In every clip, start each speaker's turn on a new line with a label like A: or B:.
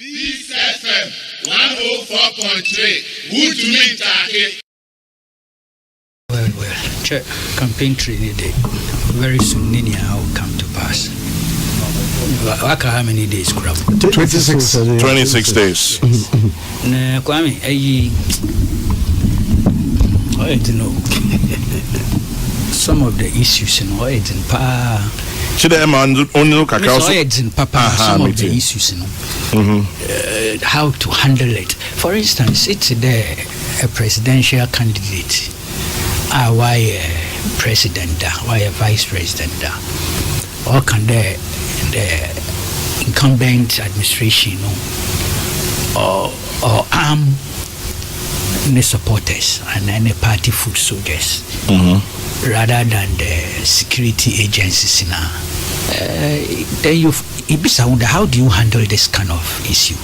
A: Peace FM 104.3. Good to meet you.
B: Well, check campaign training day. Very soon, Nini will come to pass. How many days, Crab?
C: 26 days.
B: Kwame, I don't know. Some of the issues in Oedin Pa.
C: Should I only look at
B: Papa? Some of the issues, how to handle it. For instance, it's there a presidential candidate. Why president? Why a vice president? Or can the incumbent administration or arm the supporters and any party foot soldiers rather than the security agencies now? Then how do you handle this kind of issue?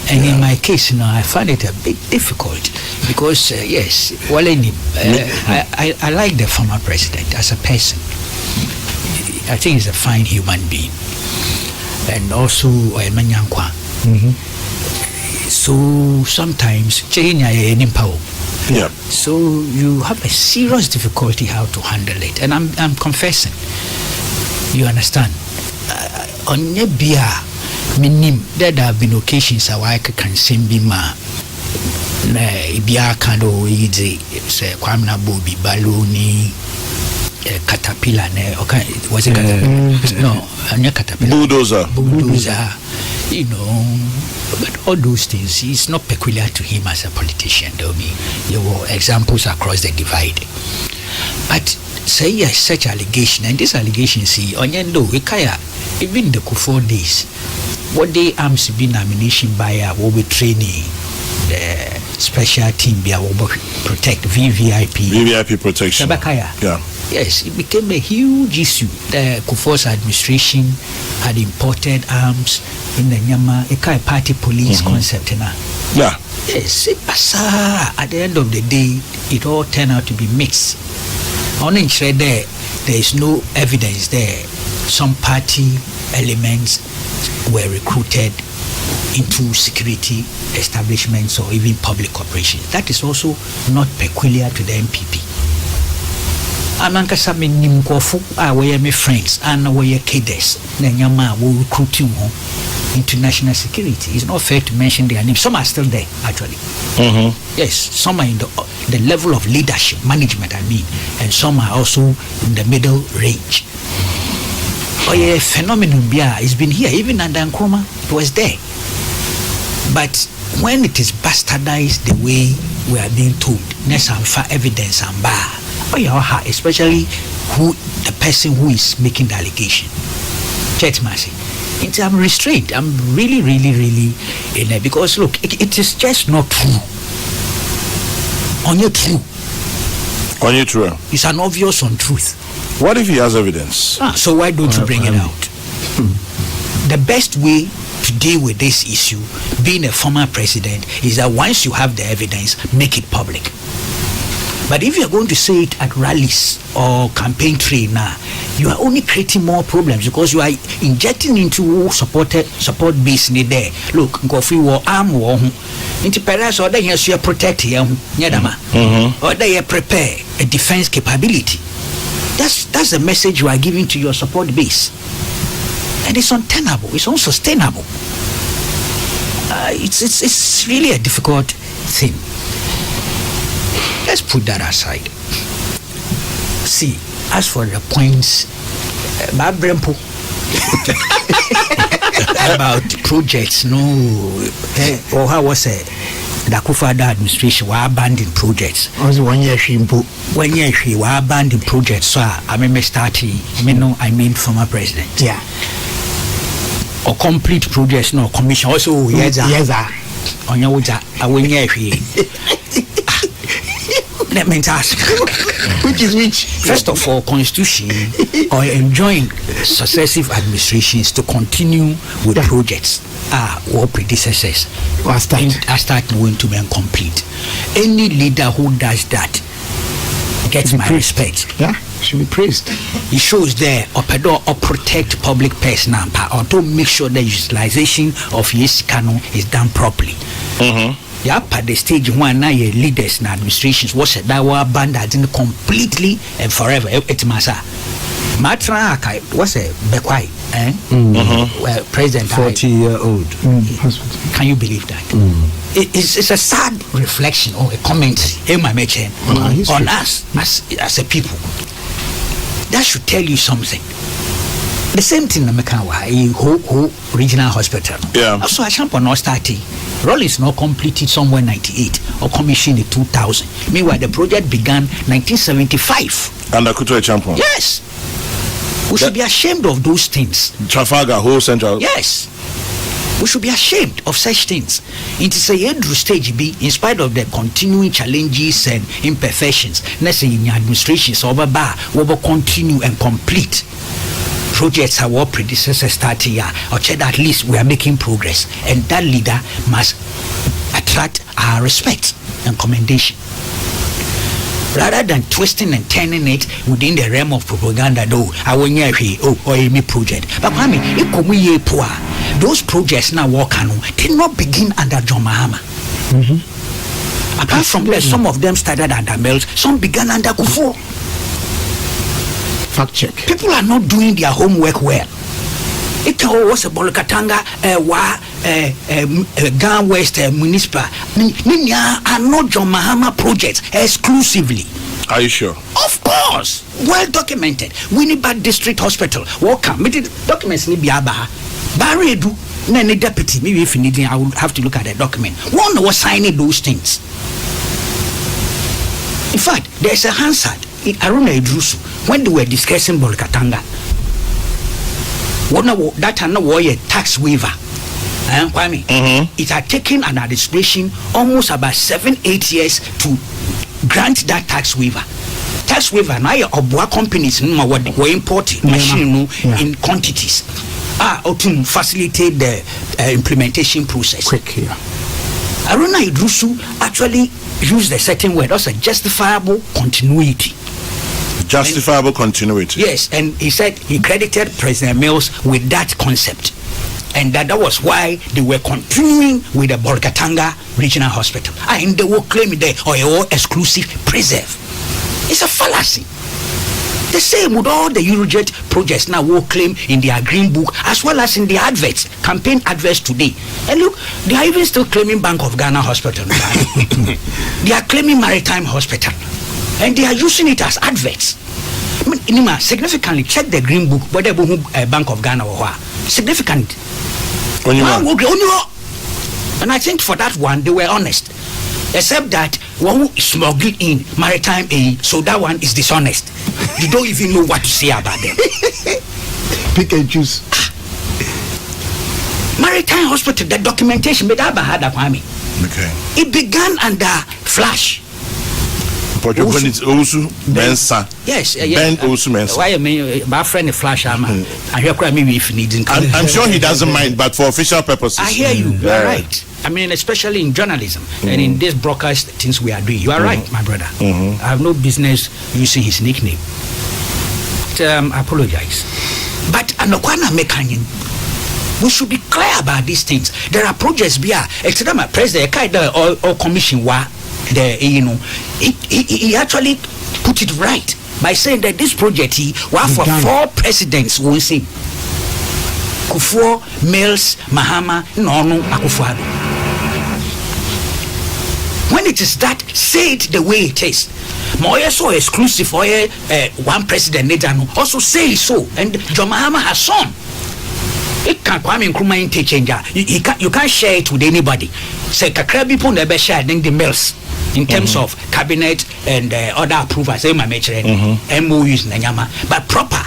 B: And in my case now, I find it a bit difficult because yes, well, I like the former president as a person. I think he's a fine human being, and also so sometimes
C: yeah.
B: So you have a serious difficulty how to handle it, and I'm confessing. You understand? On Nebia. Minim there have been occasions I can send be ma Ibia Kando easy say Kwamna Bobi Baloni caterpillar okay was it caterpillar? No, caterpillar bulldozer, you know, but all those things is not peculiar to him as a politician. There were examples across the divide, but say yes, such allegation, and this allegation see Onyendo Ikaya even the 4 days. What they arms be nomination by will be training the special team be will protect VVIP
C: protection.
B: Sabakaya.
C: Yeah.
B: Yes, it became a huge issue. The Kufuor's administration had imported arms in the Nyama Ekai party police concept now.
C: Yeah.
B: Yes, at the end of the day, it all turned out to be mixed. Only there is no evidence there. Some party elements were recruited into security establishments or even public operations. That is also not peculiar to the MPP. Amankasa Nimkofu are where my friends and where cadets, Nanyama will recruit you into national security. It's not fair to mention their names. Some are still there, actually. Yes, some are in the level of leadership, management, and some are also in the middle range. Oh yeah, phenomenon it's been here even under Nkrumah, it was there. But when it is bastardized the way we are being told, evidence and bar, especially the person who is making the allegation. I'm restrained. I'm really in there because look, it is just not true. On your true. It's an obvious untruth.
C: What if he has evidence?
B: So why don't you bring it out? The best way to deal with this issue, being a former president, is that once you have the evidence, make it public. But if you're going to say it at rallies or campaign trail now, you are only creating more problems because you are injecting into support base in there. Look, Kofi war arm war into perhaps or then you are protecting Yadama or they prepare a defense capability. That's the message you are giving to your support base, and it's untenable. It's unsustainable. It's really a difficult thing. Let's put that aside. See, as for the points, about projects, or how was it? The Akufo-Addo administration were abandoning projects.
D: Also 1 year she
B: 1 year she were abandoning projects. So I mean former president.
D: Yeah.
B: Or complete projects, no commission. Also yes. On your let me ask.
D: Which?
B: First of all, constitution or enjoying successive administrations to continue with projects or predecessors
D: are
B: starting going to be complete. Any leader who does that gets my respect.
D: Yeah. Should be praised.
B: It shows there or protect public personnel or to make sure the utilization of Yesikano is done properly. Yeah, at the stage one now your leaders and administrations was that were abandoned completely and forever. It's massa. Matra was a Bekwai, well, President
D: 40-year-old.
B: Can you believe that? It's a sad reflection or a comment on us as a people. That should tell you something. The same thing in Mekawa, whole regional hospital.
C: Yeah.
B: Also, a champion not starting. Rollins not completed somewhere 98 or commissioned in 2000. Meanwhile, the project began 1975.
C: And Akuto a champion.
B: Yes. We should be ashamed of those things.
C: Trafalgar, whole central.
B: Yes. We should be ashamed of such things. It is a Andrew stage B, in spite of the continuing challenges and imperfections. Necessary administrations over bar will continue and complete. Projects are what predecessors started here, or at least we are making progress, and that leader must attract our respect and commendation. Rather than twisting and turning it within the realm of propaganda, though, I will near or any project. But I mean, those projects now work on did not begin under John Mahama. Apart from that, some of them started under Mills, some began under Kufuor.
D: Fact check.
B: People are not doing their homework well. It was a Bolokatanga, Gan West Municipal. Are not John Mahama projects exclusively.
C: Are you sure?
B: Of course. Well documented. Winnipeg District Hospital. Welcome. Documents ni biaba. Baredu. Nene deputy. Maybe if you need, I will have to look at the document. One was signing those things. In fact, there's a Hansard in Aruna Idrusu when they were discussing Bolokatanga. That are not a tax waiver. It had taken an administration almost about 7-8 years to grant that tax waiver. Tax waiver now Obwa companies were importing machine in quantities. Or to facilitate the implementation process.
D: Quick here.
B: Aruna Idrusu actually used a certain word, also justifiable continuity.
C: Justifiable continuity.
B: Yes, and he said he credited President Mills with that concept. And that was why they were continuing with the Bolokatanga Regional Hospital. And they were claiming they are exclusive preserve. It's a fallacy. The same with all the Eurojet projects now will claim in their green book as well as in the adverts, campaign adverts today. And look, they are even still claiming Bank of Ghana Hospital. They are claiming Maritime Hospital. And they are using it as adverts. Significantly, check the green book, whether Bank of Ghana or what. Significant. And I think for that one, they were honest. Except that one smuggled in maritime aid, so that one is dishonest. You don't even know what to say about them.
D: Pick and choose.
B: Maritime Hospital, the documentation, okay. It began under Flash.
C: Yes, Ben Osu Mensa.
B: Why my friend Flash? I'm
C: sure he doesn't mind, but for official purposes.
B: I hear you. You are right. I mean, especially in journalism and in this broadcast things we are doing. You are right, my brother. I have no business using his nickname. I apologize. But we should be clear about these things. There are projects here. President or commission he actually put it right by saying that this project for 4 presidents won't say Kufuor, Mills, Mahama, Nono, Akufo-Addo. When it is that, say it the way it is. Moye so exclusive for one president also say so, and John Mahama has some. It can't come in Nkrumah interchanger. You can't share it with anybody. Say kakra people never share the Mills in terms of cabinet and other approvals. MOUs but proper.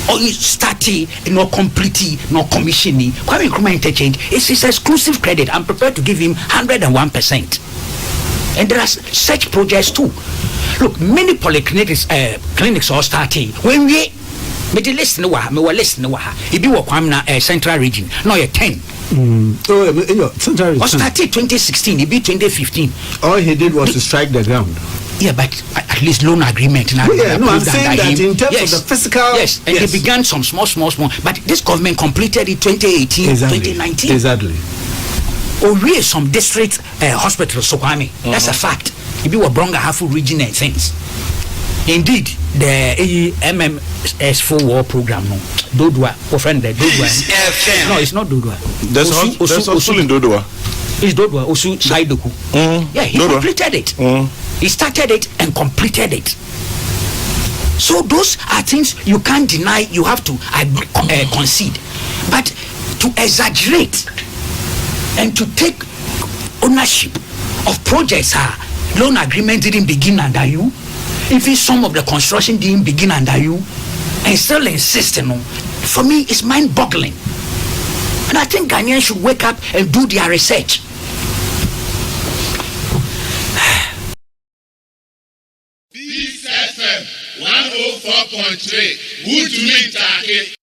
B: Only starting, no completing, no commissioning. Kwame Nkrumah interchange is his exclusive credit. I'm prepared to give him 101%. And there are such projects too. Look, many polyclinics, clinics are starting. When we listen to if you work on central region, now you're 10.
D: Central region.
B: Started 2016, it be 2015.
D: All he did was to strike the ground.
B: Yeah, but at least loan agreement now.
D: Yeah, no, I'm saying that in terms of the physical.
B: Yes, and they began some small. But this government completed it 2018,
D: exactly.
B: 2019.
D: Exactly.
B: Or really some district hospitals, so I mean, that's a fact. If you were Bronga Hafu region and things. Indeed, the MMS4 war program, no. Dodua, friend, Dodua. No, it's not Dodua.
C: There's also in Dodua.
B: It's Dodua, Osu Saidoku. Yeah, he
C: Dodua.
B: completed it. He started it and completed it. So those are things you can't deny, you have to concede. But to exaggerate and to take ownership of projects, loan agreement didn't begin under you. Even some of the construction didn't begin under you, and still insist, for me, it's mind-boggling. And I think Ghanaians should wake up and do their research.
A: Peace FM 104.3. Good to meet you.